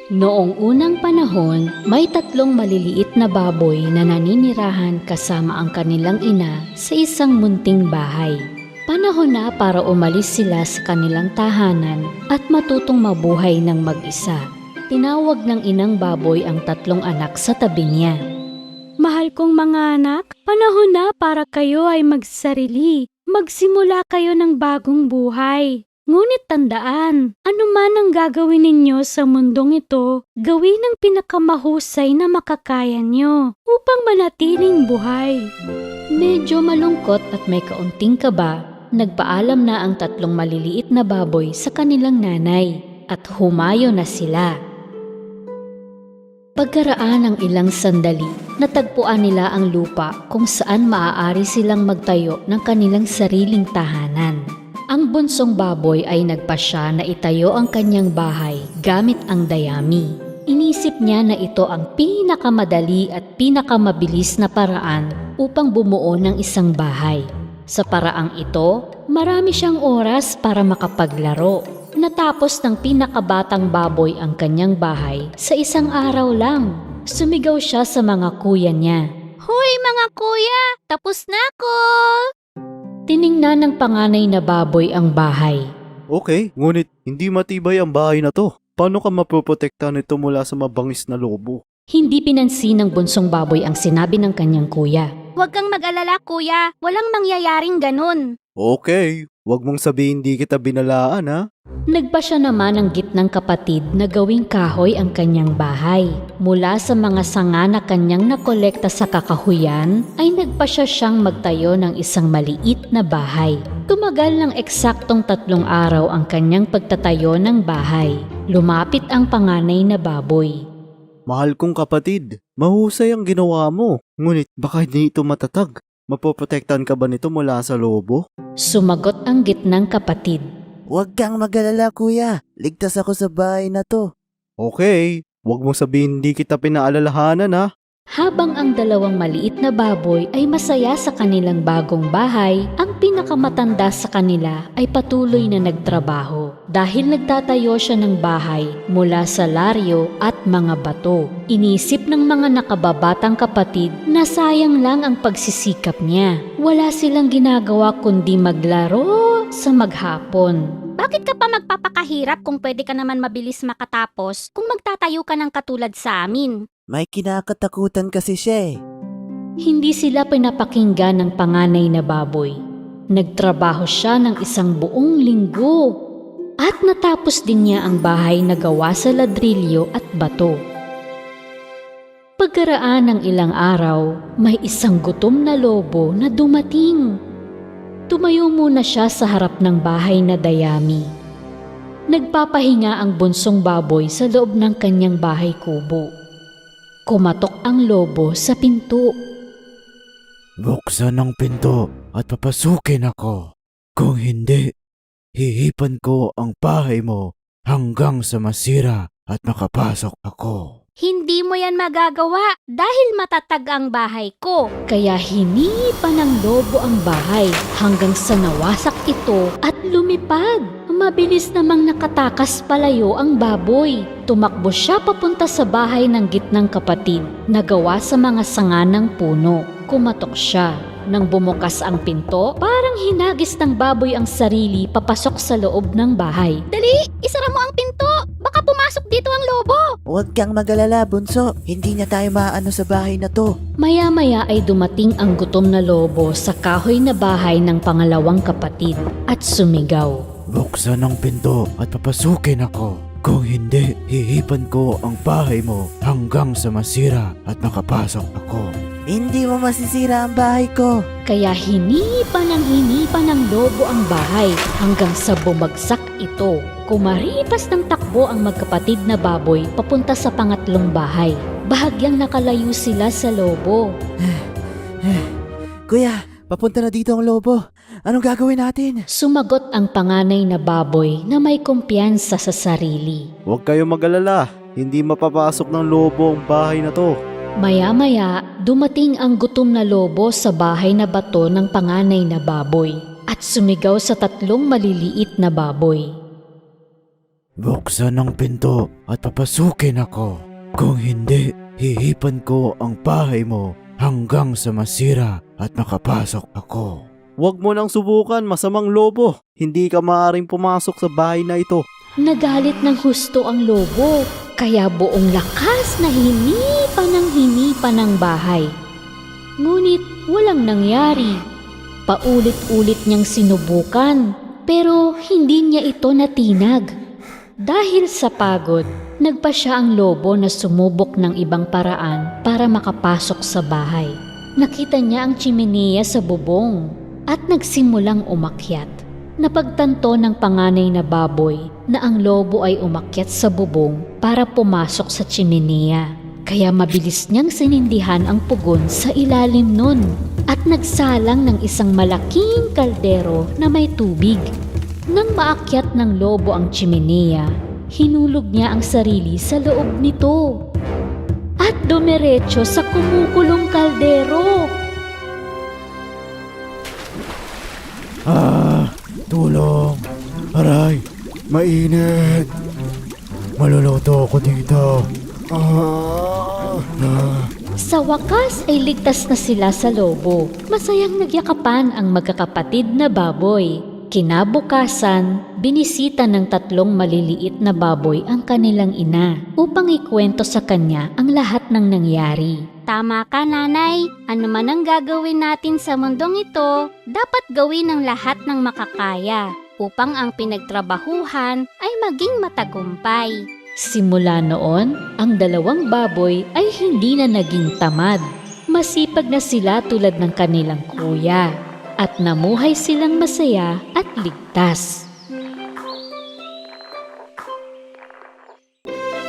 Noong unang panahon, may tatlong maliliit na baboy na naninirahan kasama ang kanilang ina sa isang munting bahay. Panahon na para umalis sila sa kanilang tahanan at matutong mabuhay ng mag-isa. Tinawag ng inang baboy ang tatlong anak sa tabi niya. Mahal kong mga anak, panahon na para kayo ay magsarili. Magsimula kayo ng bagong buhay. Ngunit tandaan, anuman ang gagawin ninyo sa mundong ito, gawin ang pinakamahusay na makakaya nyo upang manatiling buhay. Medyo malungkot at may kaunting kaba, nagpaalam na ang tatlong maliliit na baboy sa kanilang nanay at humayo na sila. Pagkaraan ng ilang sandali, natagpuan nila ang lupa kung saan maaari silang magtayo ng kanilang sariling tahanan. Ang bunsong baboy ay nagpasya na itayo ang kanyang bahay gamit ang dayami. Inisip niya na ito ang pinakamadali at pinakamabilis na paraan upang bumuo ng isang bahay. Sa paraang ito, marami siyang oras para makapaglaro. Natapos ng pinakabatang baboy ang kanyang bahay sa isang araw lang. Sumigaw siya sa mga kuya niya. Hoy mga kuya, tapos na ako! Tiningnan ng panganay na baboy ang bahay. Okay, ngunit hindi matibay ang bahay na to. Paano ka mapoprotekta nito mula sa mabangis na lobo? Hindi pinansin ng bunsong baboy ang sinabi ng kanyang kuya. Huwag kang mag-alala kuya, walang mangyayaring ganun. Okay, wag mong sabihin di kita binalaan ha. Nagpa siya naman ang gitnang kapatid na gawing kahoy ang kanyang bahay. Mula sa mga sanga na kanyang nakolekta sa kakahuyan, ay nagpa siyang magtayo ng isang maliit na bahay. Tumagal ng eksaktong 3 araw ang kanyang pagtatayo ng bahay. Lumapit ang panganay na baboy. Mahal kong kapatid, mahusay ang ginawa mo. Ngunit baka hindi ito matatag. Mapoprotektahan ka ba nito mula sa lobo? Sumagot ang gitnang kapatid. Huwag kang mag-alala kuya, ligtas ako sa bahay na to. Okay, wag mong sabihin di kita pinaalalahanan ha. Habang ang dalawang maliit na baboy ay masaya sa kanilang bagong bahay, ang pinakamatanda sa kanila ay patuloy na nagtrabaho dahil nagtatayo siya ng bahay mula sa laryo at mga bato. Inisip ng mga nakababatang kapatid na sayang lang ang pagsisikap niya. Wala silang ginagawa kundi maglaro sa maghapon. Bakit ka pa magpapakahirap kung pwede ka naman mabilis makatapos kung magtatayo ka ng katulad sa amin? May kinakatakutan kasi siya eh. Hindi sila pinapakinggan ng panganay na baboy. Nagtrabaho siya ng isang buong linggo at natapos din niya ang bahay na gawa sa ladrilyo at bato. Pagkaraan ng ilang araw, may isang gutom na lobo na dumating. Tumayo muna siya sa harap ng bahay na dayami. Nagpapahinga ang bunsong baboy sa loob ng kanyang bahay kubo. Kumatok ang lobo sa pinto. Buksan ang pinto at papasukin ako. Kung hindi, hihipan ko ang bahay mo hanggang sa masira at makapasok ako. Hindi mo yan magagawa dahil matatag ang bahay ko. Kaya hinipa ng lobo ang bahay hanggang sa nawasak ito at lumipad. Mabilis namang nakatakas palayo ang baboy. Tumakbo siya papunta sa bahay ng gitnang kapatid na gawa sa mga sanga ng puno. Kumatok siya. Nang bumukas ang pinto, parang hinagis ng baboy ang sarili papasok sa loob ng bahay. Dali, isara mo ang pinto. Baka pumasok dito ang lobo. Huwag kang mag-alala bunso, hindi niya tayo maaano sa bahay na to. Maya-maya ay dumating ang gutom na lobo sa kahoy na bahay ng pangalawang kapatid at sumigaw. Buksan ang pinto at papasukin ako. Kung hindi, hihipan ko ang bahay mo hanggang sa masira at makapasok ako. Hindi mo masisira ang bahay ko. Kaya hinipa ng lobo ang bahay hanggang sa bumagsak ito. Kumaripas ng takbo ang magkapatid na baboy papunta sa pangatlong bahay. Bahagyang nakalayo sila sa lobo. Kuya, papunta na dito ang lobo. Anong gagawin natin? Sumagot ang panganay na baboy na may kumpiyansa sa sarili. Huwag kayo mag-alala, hindi mapapasok ng lobo ang bahay na to. Maya-maya, dumating ang gutom na lobo sa bahay na bato ng panganay na baboy at sumigaw sa tatlong maliliit na baboy. Buksan ang pinto at papasukin ako. Kung hindi, hihipan ko ang bahay mo hanggang sa masira at makapasok ako. Huwag mo nang subukan, masamang lobo. Hindi ka maaaring pumasok sa bahay na ito. Nagalit ng husto ang lobo, kaya buong lakas na hinipan ng bahay. Ngunit walang nangyari. Paulit-ulit niyang sinubukan, pero hindi niya ito natinag. Dahil sa pagod, nagpa siya ang lobo na sumubok ng ibang paraan para makapasok sa bahay. Nakita niya ang chimenea sa bubong at nagsimulang umakyat. Napagtanto ng panganay na baboy na ang lobo ay umakyat sa bubong para pumasok sa chimenea. Kaya mabilis niyang sinindihan ang pugon sa ilalim nun at nagsalang ng isang malaking kaldero na may tubig. Nang maakyat ng lobo ang chimenea, hinulog niya ang sarili sa loob nito at dumiretso sa kumukulong kaldero. Tulong! Aray! Mainit! Maluluto ako dito. Sa wakas ay ligtas na sila sa lobo. Masayang nagyakapan ang magkakapatid na baboy. Kinabukasan, binisita ng 3 maliliit na baboy ang kanilang ina upang ikwento sa kanya ang lahat ng nangyari. Tama ka, nanay. Ano man ang gagawin natin sa mundong ito, dapat gawin ng lahat ng makakaya upang ang pinagtrabahuhan ay maging matagumpay. Simula noon, ang 2 baboy ay hindi na naging tamad. Masipag na sila tulad ng kanilang kuya at namuhay silang masaya at ligtas.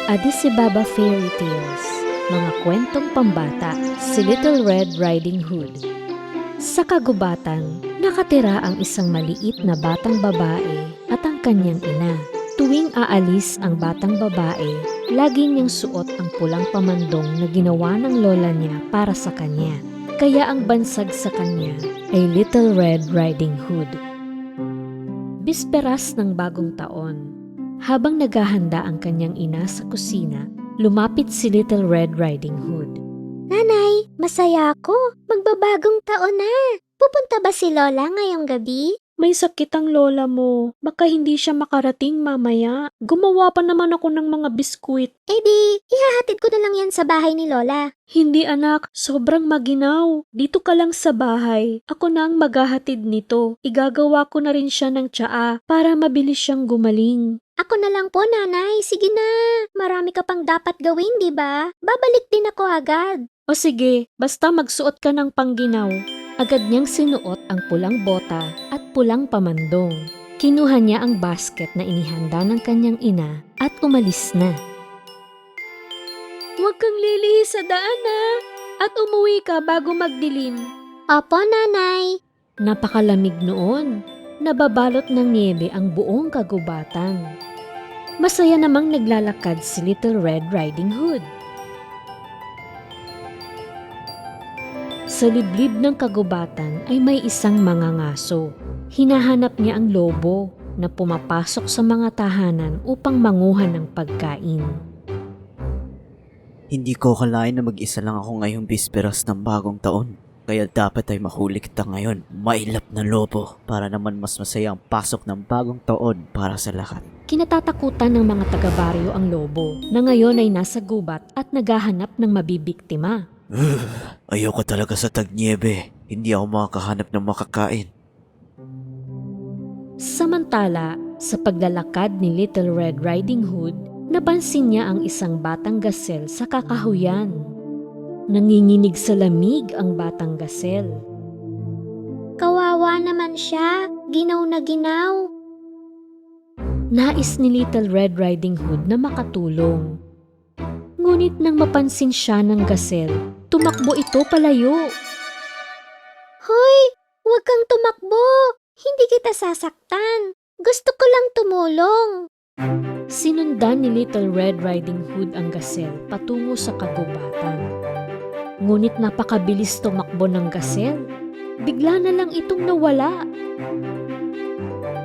Addis Ababa Fairy Tales, mga kwentong pambata, si Little Red Riding Hood. Sa kagubatan, nakatira ang isang maliit na batang babae at ang kanyang ina. Tuwing aalis ang batang babae, lagi niyang suot ang pulang pamandong na ginawa ng lola niya para sa kanya. Kaya ang bansag sa kanya ay Little Red Riding Hood. Bisperas ng bagong taon. Habang naghahanda ang kanyang ina sa kusina, lumapit si Little Red Riding Hood. Nanay, masaya ako. Magbabagong taon na. Pupunta ba si Lola ngayong gabi? May sakit ang lola mo. Baka hindi siya makarating mamaya. Gumawa pa naman ako ng mga biskwit. Eh di, ihahatid ko na lang yan sa bahay ni Lola. Hindi anak, sobrang maginaw. Dito ka lang sa bahay. Ako na ang maghahatid nito. Igagawa ko na rin siya ng tsaa para mabilis siyang gumaling. Ako na lang po, nanay. Sige na. Marami ka pang dapat gawin, di ba? Babalik din ako agad. O sige, basta magsuot ka ng pangginaw. Agad niyang sinuot ang pulang bota at pulang pamandong. Kinuha niya ang basket na inihanda ng kanyang ina at umalis na. Huwag kang lilihis sa daan at umuwi ka bago magdilim. Opo, nanay. Napakalamig noon. Nababalot ng niebe ang buong kagubatan. Masaya namang naglalakad si Little Red Riding Hood. Sa liblib ng kagubatan ay may isang mangangaso. Hinahanap niya ang lobo na pumapasok sa mga tahanan upang manguha ng pagkain. Hindi ko akalain na mag-isa lang ako ngayong bisperas ng bagong taon. Kaya dapat ay mahuli kita ngayon, mailap na lobo, para naman mas masaya ang pasok ng bagong taon para sa lahat. Kinatatakutan ng mga taga-baryo ang lobo na ngayon ay nasa gubat at naghahanap ng mabibiktima. Ayoko talaga sa tagniebe. Hindi ako makakahanap ng makakain. Samantala, sa paglalakad ni Little Red Riding Hood, napansin niya ang isang batang gasel sa kakahuyan. Nanginginig sa lamig ang batang gasel. Kawawa naman siya. Ginaw na ginaw. Nais ni Little Red Riding Hood na makatulong. Ngunit nang mapansin siya ng gasel, tumakbo ito palayo. Hoy, huwag kang tumakbo. Hindi kita sasaktan. Gusto ko lang tumulong. Sinundan ni Little Red Riding Hood ang gasel patungo sa kagubatan. Ngunit napakabilis tumakbo ng gasel. Bigla na lang itong nawala.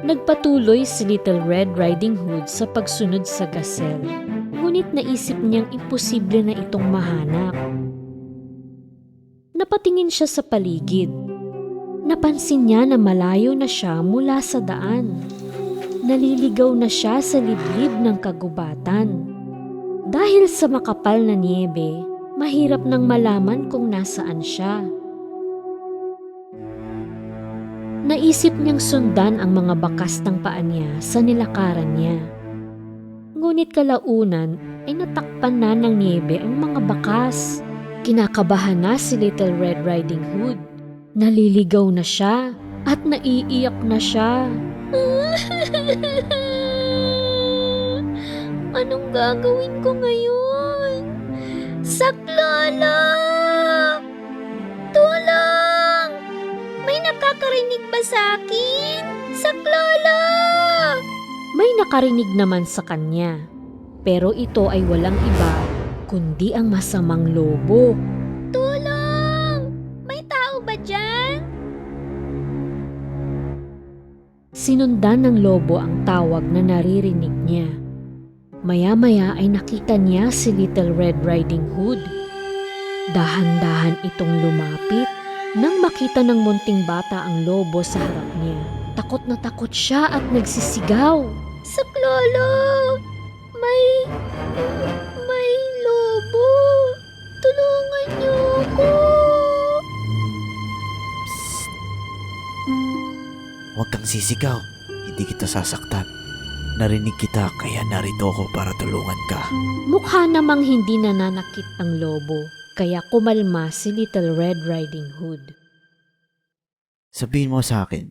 Nagpatuloy si Little Red Riding Hood sa pagsunod sa gazelle. Ngunit naisip niyang imposible na itong mahanap. Napatingin siya sa paligid. Napansin niya na malayo na siya mula sa daan. Naliligaw na siya sa liblib ng kagubatan. Dahil sa makapal na niyebe, mahirap nang malaman kung nasaan siya. Naisip niyang sundan ang mga bakas ng paa niya sa nilakaran niya. Ngunit kalaunan ay natakpan na ng niyebe ang mga bakas. Kinakabahan na si Little Red Riding Hood. Naliligaw na siya at naiiyak na siya. Anong gagawin ko ngayon? Saklolo! Tulong! May nakakarinig ba sa akin? Saklolo! May nakarinig naman sa kanya, pero ito ay walang iba kundi ang masamang lobo. Tulong! May tao ba dyan? Sinundan ng lobo ang tawag na naririnig niya. Maya-maya ay nakita niya si Little Red Riding Hood. Dahan-dahan itong lumapit. Nang makita ng munting bata ang lobo sa harap niya, takot na takot siya at nagsisigaw. Saklolo! May lobo! Tulungan niyo ako! Psst. Huwag kang sisigaw. Hindi kita sasaktan. Narinig kita kaya narito ako para tulungan ka. Mukha namang hindi nananakit ang lobo, kaya kumalma si Little Red Riding Hood. Sabihin mo sa akin,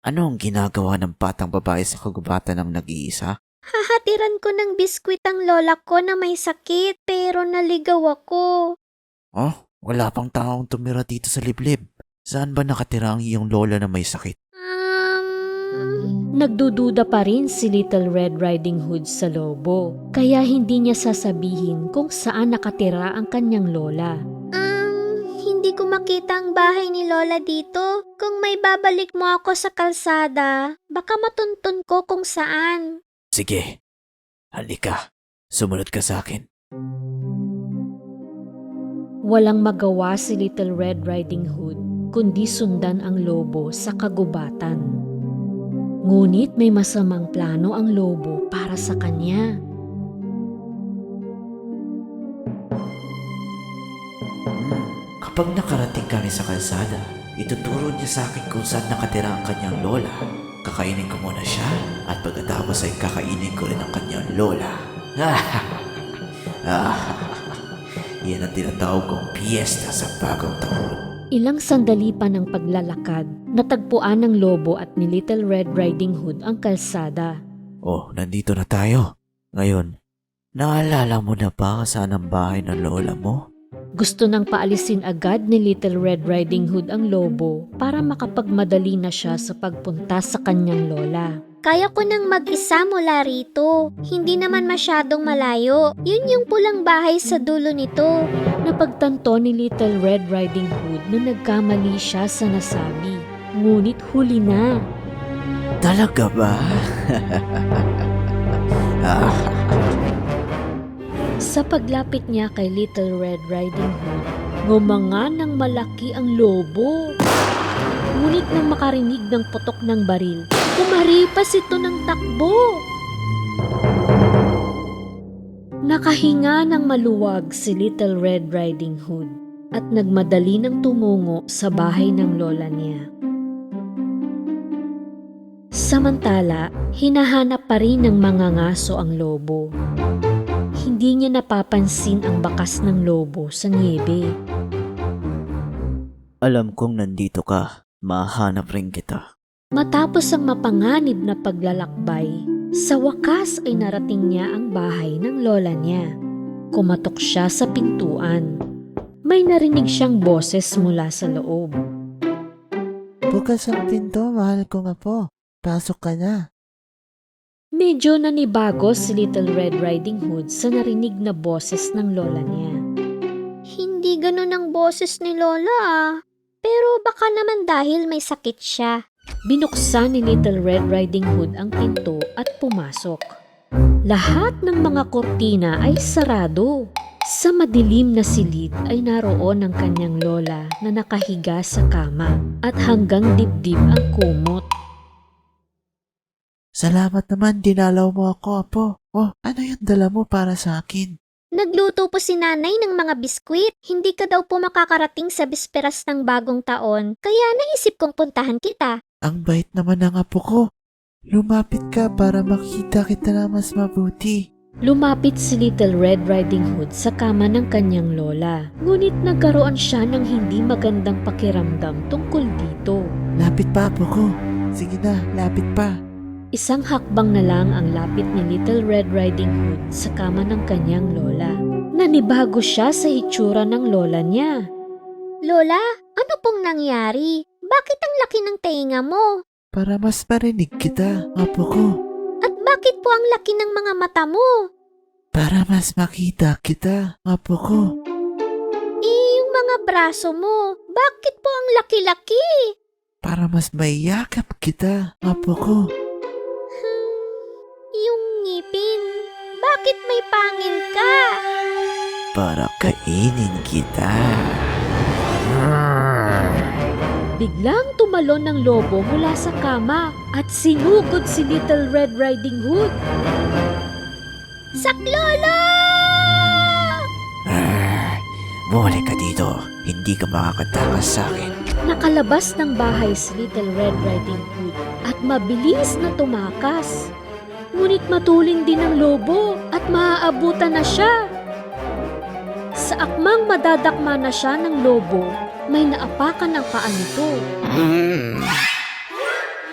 ano ang ginagawa ng batang babae sa kagubatan ng nag-iisa? Hahatiran ko ng biskwit ang lola ko na may sakit pero naligaw ako. Oh, wala pang taong tumira dito sa liblib. Saan ba nakatira ang iyong lola na may sakit? Nagdududa pa rin si Little Red Riding Hood sa lobo, kaya hindi niya sasabihin kung saan nakatira ang kanyang lola. Hindi ko makita ang bahay ni lola dito. Kung may babalik mo ako sa kalsada, baka matuntun ko kung saan. Sige, halika. Sumunod ka sa akin. Walang magawa si Little Red Riding Hood kundi sundan ang lobo sa kagubatan. Ngunit may masamang plano ang lobo para sa kanya. Kapag nakarating kami sa kalsada, ituturo niya sa akin kung saan nakatira ang kanyang lola. Kakainin ko muna siya at pagkatapos ay kakainin ko rin ang kanyang lola. Yan ang tinatawag kong piyesta sa bagong taon. Ilang sandali pa ng paglalakad, natagpuan ng lobo at ni Little Red Riding Hood ang kalsada. Oh, nandito na tayo. Ngayon, naalala mo na ba saan ang bahay ng lola mo? Gusto nang paalisin agad ni Little Red Riding Hood ang lobo para makapagmadali na siya sa pagpunta sa kanyang lola. Kaya ko nang mag-isa mula rito. Hindi naman masyadong malayo. Yun yung pulang bahay sa dulo nito. Napagtanto ni Little Red Riding Hood na nagkamali siya sa nasabi. Ngunit huli na. Talaga ba? Sa paglapit niya kay Little Red Riding Hood, ngumanga ng malaki ang lobo. Ngunit nang makarinig ng putok ng baril, kumaripas ito ng takbo. Nakahinga ng maluwag si Little Red Riding Hood at nagmadali ng tumungo sa bahay ng lola niya. Samantala, hinahanap pa rin ng mga ngaso ang lobo. Hindi niya napapansin ang bakas ng lobo sa niyebe. Alam kong nandito ka. Mahanap rin kita. Matapos ang mapanganib na paglalakbay, sa wakas ay narating niya ang bahay ng lola niya. Kumatok siya sa pintuan. May narinig siyang boses mula sa loob. Bukas ang pinto, mahal kong apo. Pasok ka na. Medyo nanibago si Little Red Riding Hood sa narinig na boses ng lola niya. Hindi ganun ang boses ni lola ah. Pero baka naman dahil may sakit siya. Binuksan ni Little Red Riding Hood ang pinto at pumasok. Lahat ng mga kortina ay sarado. Sa madilim na silid ay naroon ang kanyang lola na nakahiga sa kama at hanggang dibdib ang kumot. Salamat naman, dinalaw mo ako, Apo. Oh, ano yung dala mo para sa akin? Nagluto po si nanay ng mga biskwit. Hindi ka daw po makakarating sa bisperas ng bagong taon, kaya naisip kong puntahan kita. Ang bait naman ng apo ko. Lumapit ka para makita kita na mas mabuti. Lumapit si Little Red Riding Hood sa kama ng kanyang lola. Ngunit nagkaroon siya ng hindi magandang pakiramdam tungkol dito. Lapit pa, Apo ko. Sige na, lapit pa. Isang hakbang na lang ang lapit ni Little Red Riding Hood sa kama ng kanyang lola. Nanibago siya sa hitsura ng lola niya. Lola, ano pong nangyari? Bakit ang laki ng tenga mo? Para mas marinig kita, Apo ko. At bakit po ang laki ng mga mata mo? Para mas makita kita, Apo ko. Yung mga braso mo, bakit po ang laki-laki? Para mas maiyakap kita, Apo ko. Yung ngipin, bakit may pangil ka? Para kainin kita. Biglang tumalon ng lobo mula sa kama at sinugod si Little Red Riding Hood. Saklolo! Bumalik ka dito. Hindi ka makakatakas sa akin. Nakalabas ng bahay si Little Red Riding Hood at mabilis na tumakas. Ngunit matuling din ang lobo at maaabutan na siya. Sa akmang madadakma na siya ng lobo, may naapakan ang paa nito.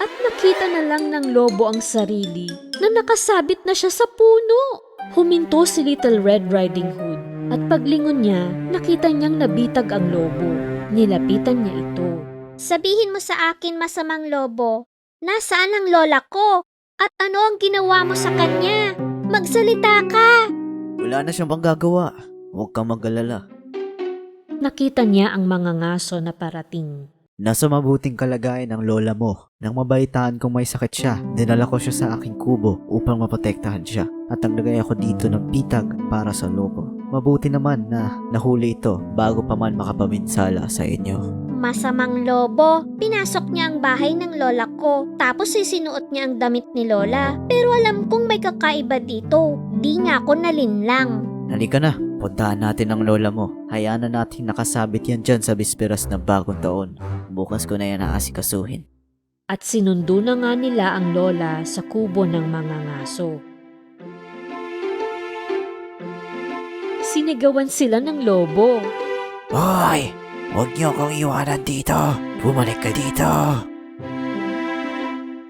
At nakita na lang ng lobo ang sarili na nakasabit na siya sa puno. Huminto si Little Red Riding Hood at paglingon niya, nakita niyang nabitag ang lobo. Nilapitan niya ito. Sabihin mo sa akin, masamang lobo, nasaan ang lola ko? At ano ang ginawa mo sa kanya? Magsalita ka! Wala na siyang panggagawa. Huwag kang mag-alala. Nakita niya ang mga ngaso na parating. Nasa mabuting kalagayan ang lola mo. Nang mabaitaan kong may sakit siya, dinala ko siya sa aking kubo upang maprotektahan siya. At naglagay ako dito ng pitag para sa lobo. Mabuti naman na nahuli ito bago pa man makapaminsala sa inyo. Masamang lobo, pinasok niya ang bahay ng lola ko, tapos isinuot niya ang damit ni lola. Pero alam kong may kakaiba dito, di niya ako nalinlang. Halika na. Puntahan natin ang lola mo. Hayaan na natin nakasabit yan dyan sa bisperas ng bagong taon. Bukas ko na yan aasikasuhin. At sinundo na nga nila ang lola sa kubo ng mga ngaso. Sinigawan sila ng lobo. Hoy! Huwag niyo akong iwanan dito. Bumalik ka dito.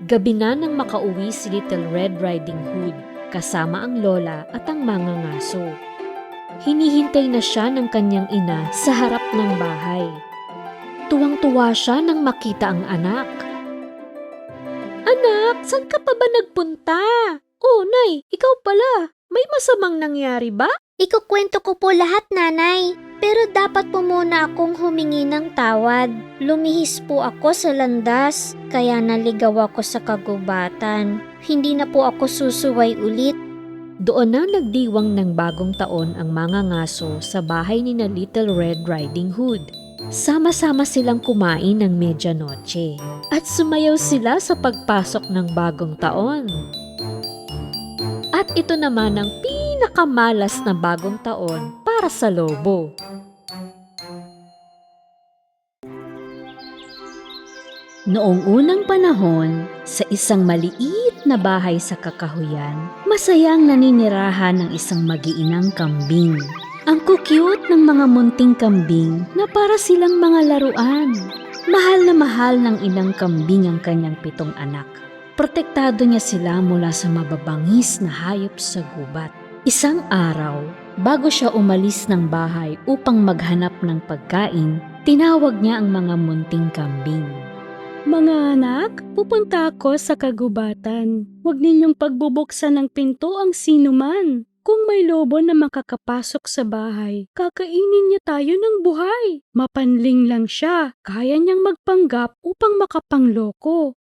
Gabi na nang makauwi si Little Red Riding Hood kasama ang lola at ang mga ngaso. Hinihintay na siya ng kanyang ina sa harap ng bahay. Tuwang-tuwa siya nang makita ang anak. Anak, saan ka pa ba nagpunta? Oh, Nay, ikaw pala. May masamang nangyari ba? Ikukwento ko po lahat, nanay. Pero dapat po muna akong humingi ng tawad. Lumihis po ako sa landas, kaya naligaw ako sa kagubatan. Hindi na po ako susuway ulit. Doon na nagdiwang ng bagong taon ang mga ngaso sa bahay ni na Little Red Riding Hood. Sama-sama silang kumain ng medyanoche at sumayaw sila sa pagpasok ng bagong taon. At ito naman ang pinakamalas na bagong taon para sa lobo. Noong unang panahon, sa isang maliit na bahay sa kakahuyan, masayang naninirahan ng isang mag-iinang kambing. Ang kukyut ng mga munting kambing na para silang mga laruan. Mahal na mahal ng inang kambing ang kanyang 7 anak. Protektado niya sila mula sa mababangis na hayop sa gubat. Isang araw, bago siya umalis ng bahay upang maghanap ng pagkain, tinawag niya ang mga munting kambing. Mga anak, pupunta ako sa kagubatan. Huwag ninyong pagbubuksan ng pinto ang sinuman. Kung may lobo na makakapasok sa bahay, kakainin niya tayo ng buhay. Mapanling lang siya. Kaya niyang magpanggap upang makapangloko.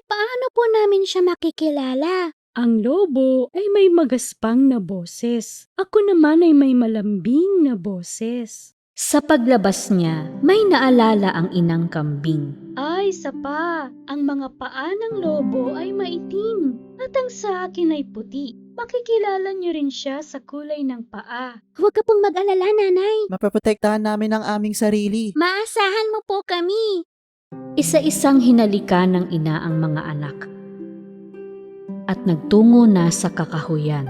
Paano po namin siya makikilala? Ang lobo ay may magaspang na boses. Ako naman ay may malambing na boses. Sa paglabas niya, may naalala ang inang kambing. Ay, sapa! Ang mga paa ng lobo ay maitim at ang sa akin ay puti. Makikilala niyo rin siya sa kulay ng paa. Huwag ka pong mag-alala, nanay. Mapaprotektahan namin ang aming sarili. Maasahan mo po kami. Isa-isang hinalika ng ina ang mga anak at nagtungo na sa kakahuyan.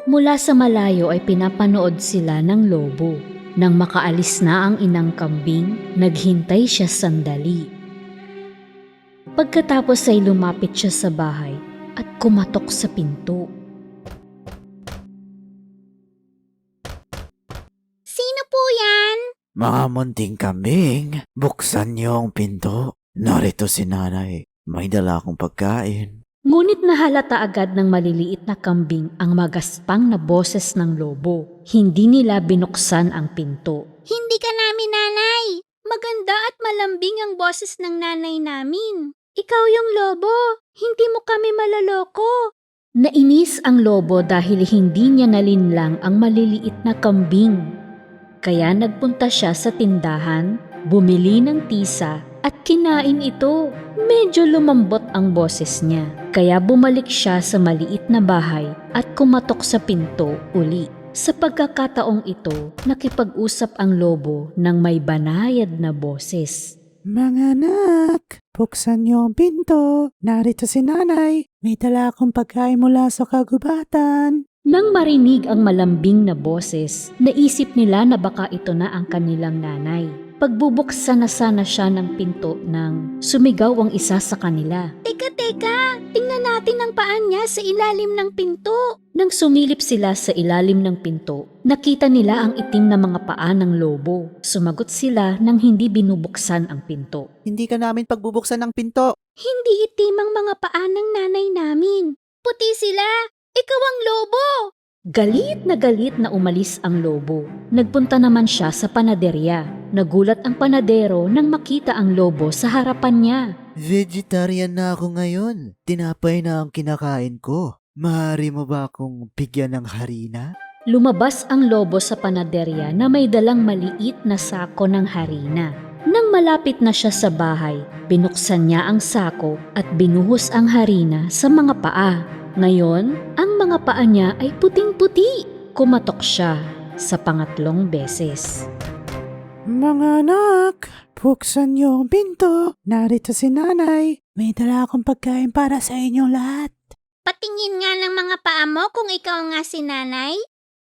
Mula sa malayo ay pinapanood sila ng lobo. Nang makaalis na ang inang kambing, naghintay siya sandali. Pagkatapos ay lumapit siya sa bahay at kumatok sa pinto. Sino po yan? Mga munting kambing, buksan niyo ang pinto. Narito si nanay. May dala akong pagkain. Ngunit nahalata agad ng maliliit na kambing ang magaspang na boses ng lobo. Hindi nila binuksan ang pinto. Hindi ka namin nanay. Maganda at malambing ang boses ng nanay namin. Ikaw yung lobo. Hindi mo kami malaloko. Nainis ang lobo dahil hindi niya nalinlang ang maliliit na kambing. Kaya nagpunta siya sa tindahan, bumili ng tisa at kinain ito. Medyo lumambot ang boses niya, kaya bumalik siya sa maliit na bahay at kumatok sa pinto uli. Sa pagkakataong ito, nakipag-usap ang lobo ng may banayad na boses. Mga anak, buksan niyo ang pinto. Narito si nanay. May dala akong pagkain mula sa kagubatan. Nang marinig ang malambing na boses, naisip nila na baka ito na ang kanilang nanay. Pagbubuksan na sana siya ng pinto nang sumigaw ang isa sa kanila. Teka, tingnan natin ang paan niya sa ilalim ng pinto. Nang sumilip sila sa ilalim ng pinto, nakita nila ang itim na mga paa ng lobo. Sumagot sila nang hindi binubuksan ang pinto. Hindi ka namin pagbubuksan ng pinto. Hindi itim ang mga paa ng nanay namin. Puti sila. Ikaw ang lobo. Galit na umalis ang lobo. Nagpunta naman siya sa panaderya. Nagulat ang panadero nang makita ang lobo sa harapan niya. Vegetarian na ako ngayon. Tinapay na ang kinakain ko. Maaari mo ba akong bigyan ng harina? Lumabas ang lobo sa panaderya na may dalang maliit na sako ng harina. Nang malapit na siya sa bahay, binuksan niya ang sako at binuhos ang harina sa mga paa. Ngayon, ang mga paa niya ay puting-puti. Kumatok siya sa pangatlong beses. Mga anak, buksan niyo ang pinto. Narito si nanay. May dala akong pagkain para sa inyong lahat. Patingin nga ng mga paa mo kung ikaw nga si nanay.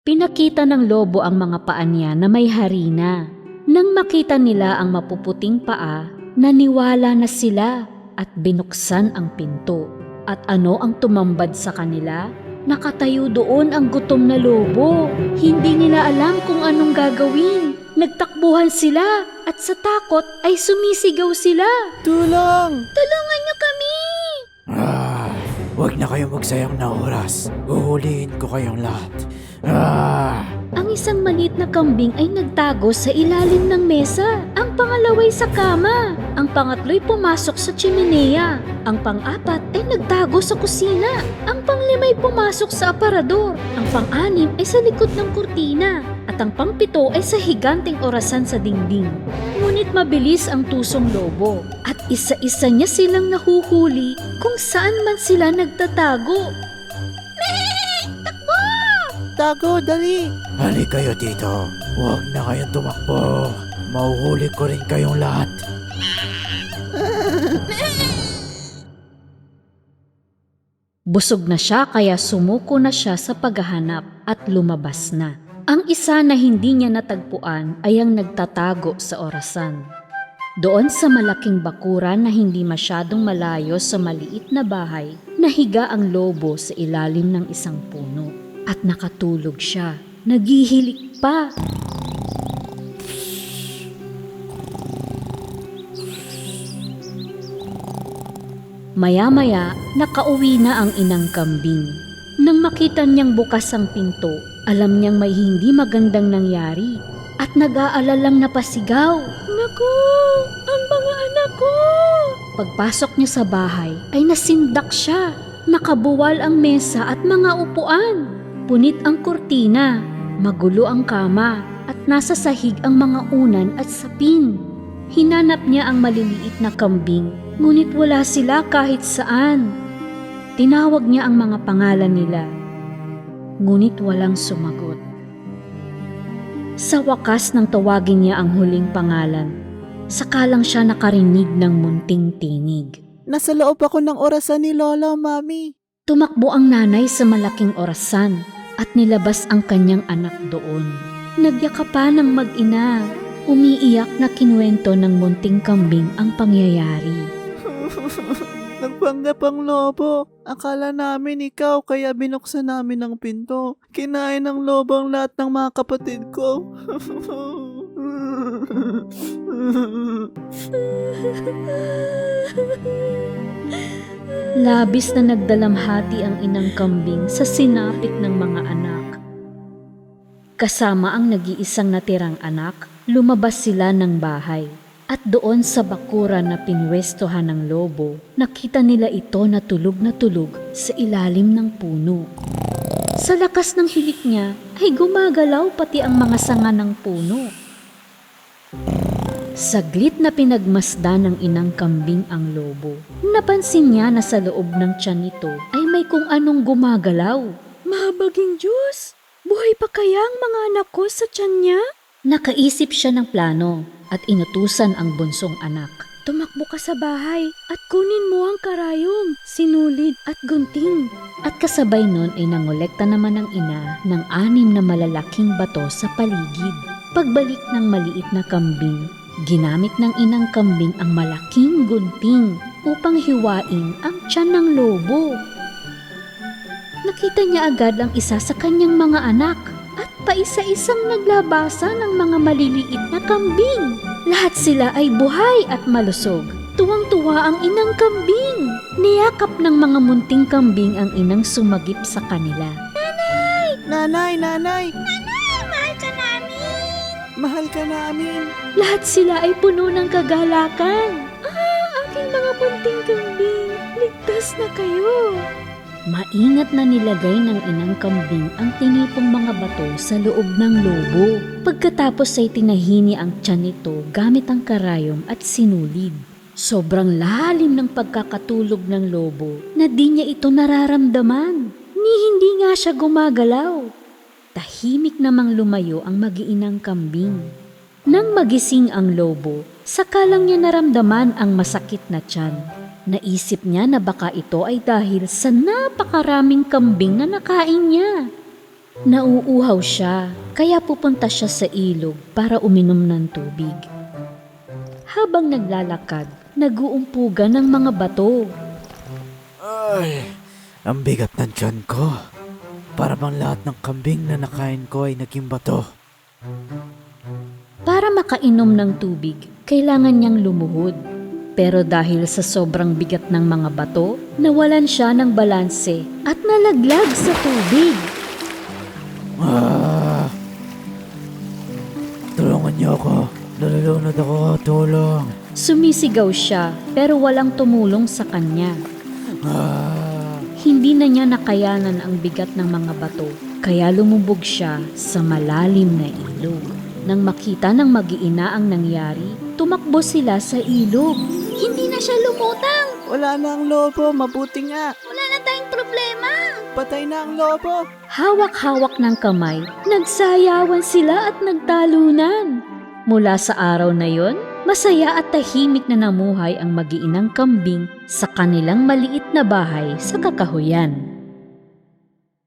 Pinakita ng lobo ang mga paa niya na may harina. Nang makita nila ang mapuputing paa, naniwala na sila at binuksan ang pinto. At ano ang tumambad sa kanila? Nakatayo doon ang gutom na lobo. Hindi nila alam kung anong gagawin. Nagtakbuhan sila at sa takot ay sumisigaw sila. Tulong! Tulungan niyo kami! Huwag na kayong magsayang na oras. Uhulihin ko kayong lahat. Ang isang maliit na kambing ay nagtago sa ilalim ng mesa. Ang pangalaway sa kama. Ang pangatlo'y pumasok sa tsiminea. Ang pang-apat ay nagtago sa kusina. Ang panglima'y pumasok sa aparador. Ang pang-anim ay sa likod ng kurtina. At ang pang-pito ay sa higanteng orasan sa dingding. Ngunit mabilis ang tusong lobo. At isa-isa niya silang nahuhuli kung saan man sila nagtatago. Tago, dali! Hali kayo dito. Huwag na kayong tumakbo. Mauhuli ko rin kayong lahat. Busog na siya kaya sumuko na siya sa paghahanap at lumabas na. Ang isa na hindi niya natagpuan ay ang nagtatago sa orasan. Doon sa malaking bakuran na hindi masyadong malayo sa maliit na bahay, nahiga ang lobo sa ilalim ng isang puno. At nakatulog siya. Naghihilik pa. Maya-maya, nakauwi na ang inang kambing. Nang makita niyang bukas ang pinto, alam niyang may hindi magandang nangyari at nag-aalalang napasigaw. Naku! Ang mga anak ko! Pagpasok niya sa bahay ay nasindak siya. Nakabuwal ang mesa at mga upuan. Punit ang kurtina, magulo ang kama at nasa sahig ang mga unan at sapin. Hinanap niya ang maliliit na kambing, ngunit wala sila kahit saan. Tinawag niya ang mga pangalan nila, ngunit walang sumagot. Sa wakas nang tawagin niya ang huling pangalan, saka lang siya nakarinig ng munting tinig. Nasa loob ako ng orasan ni Lola, Mami. Tumakbo ang nanay sa malaking orasan at nilabas ang kanyang anak doon. Nagyakapan ng mag-ina, umiiyak na kinuwento ng munting kambing ang pangyayari. Nagpanggap ang lobo. Akala namin ikaw kaya binuksan namin ang pinto. Kinain ng lobo ang lahat ng mga kapatid ko. Labis na nagdalamhati ang inang kambing sa sinapit ng mga anak. Kasama ang nag-iisang natirang anak, lumabas sila ng bahay. At doon sa bakuran na pinwestohan ng lobo, nakita nila ito na tulog sa ilalim ng puno. Sa lakas ng hilik niya ay gumagalaw pati ang mga sanga ng puno. Saglit na pinagmasdan ng inang kambing ang lobo. Napansin niya na sa loob ng tiyan nito ay may kung anong gumagalaw. Mahabaging Diyos! Buhay pa kaya ang mga anak ko sa tiyan niya? Nakaisip siya ng plano at inutusan ang bunsong anak. Tumakbo ka sa bahay at kunin mo ang karayom, sinulid at gunting. At kasabay nun ay nangolekta naman ng ina ng 6 na malalaking bato sa paligid. Pagbalik ng maliit na kambing, ginamit ng inang kambing ang malaking gunting upang hiwain ang tiyan ng lobo. Nakita niya agad ang isa sa kanyang mga anak at paisa-isang naglabasa ng mga maliliit na kambing. Lahat sila ay buhay at malusog. Tuwang-tuwa ang inang kambing. Niyakap ng mga munting kambing ang inang sumagip sa kanila. Nanay! Nanay, mahal ka namin! Mahal ka namin! Lahat sila ay puno ng kagalakan. Aking mga munting kambing, ligtas na kayo! Maingat na nilagay ng inang kambing ang tinipong mga bato sa loob ng lobo. Pagkatapos ay tinahini ang tiyan nito gamit ang karayom at sinulid. Sobrang lalim ng pagkakatulog ng lobo na di niya ito nararamdaman. Ni hindi nga siya gumagalaw. Tahimik namang lumayo ang mag-iinang kambing. Nang magising ang lobo, saka lang niya naramdaman ang masakit na tiyan. Naisip niya na baka ito ay dahil sa napakaraming kambing na nakain niya. Nauuhaw siya, kaya pupunta siya sa ilog para uminom ng tubig. Habang naglalakad, nag-uumpugan ng mga bato. Ay, ang bigat ng tiyan ko. Para bang lahat ng kambing na nakain ko ay naging bato. Para makainom ng tubig, kailangan niyang lumuhod. Pero dahil sa sobrang bigat ng mga bato, nawalan siya ng balanse at nalaglag sa tubig. Tulungan niyo ako. Nalulunod ako. Tulong. Sumisigaw siya pero walang tumulong sa kanya. Hindi na niya nakayanan ang bigat ng mga bato, kaya lumubog siya sa malalim na ilog. Nang makita ng mag-iina ang nangyari, tumakbo sila sa ilog. Hindi na siya lumutang! Wala na ang lobo, mabuti nga. Wala na tayong problema! Patay na ang lobo. Hawak-hawak ng kamay, nagsayawan sila at nagtalunan. Mula sa araw na yon, masaya at tahimik na namuhay ang mag-iinang kambing sa kanilang maliit na bahay sa kakahuyan.